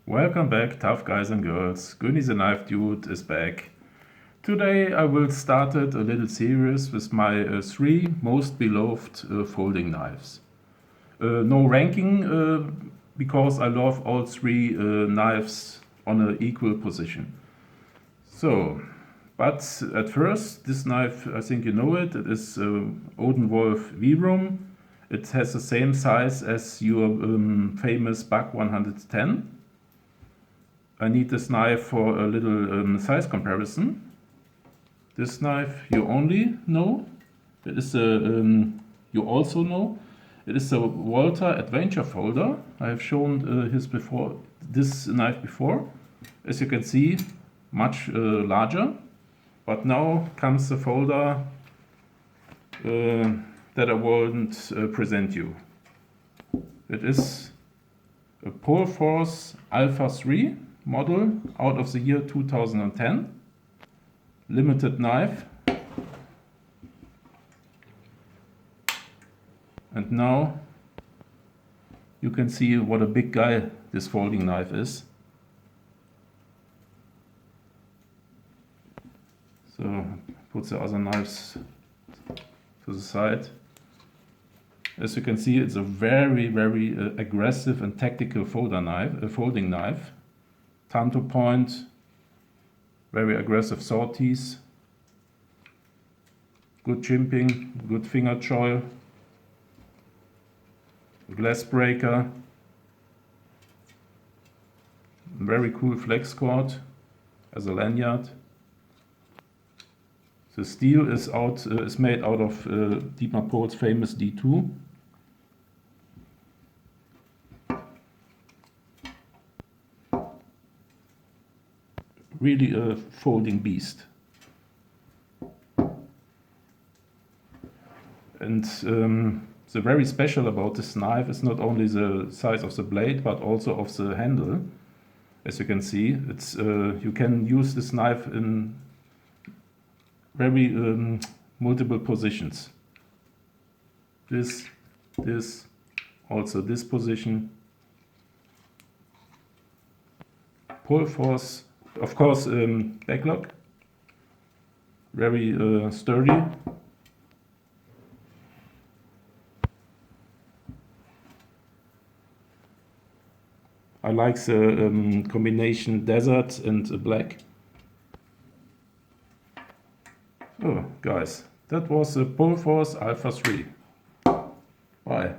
Welcome back, tough guys and girls. Gunny the Knife Dude is back. Today I will start a little series with my 3 most beloved folding knives. No ranking because I love all 3 knives on an equal position. So, but at first, this knife, I think you know it, it is Odenwolf Vibram. It has the same size as your famous Buck 110. I need this knife for a little size comparison. This knife you only know. It is you also know. It is a Walther Adventure Folder. I have shown this knife before. As you can see, much larger. But now comes the folder that I won't present you. It is a Polforce Alpha 3 model out of the year 2010. Limited knife. And now you can see what a big guy this folding knife is. So put the other knives to the side. As you can see, it's a very aggressive and tactical folding knife. Tanto point, very aggressive sorties, good chimping, good finger choil, glass breaker, very cool flex cord as a lanyard. The steel is made out of Dietmar Pohl's famous D2. Really a folding beast. And the very special about this knife is not only the size of the blade but also of the handle. As you can see, it's you can use this knife in very multiple positions. This, also this position. Polforce, of course, backlock, very sturdy. I like the combination desert and black. Oh, guys, that was the Polforce Alpha 3. Bye.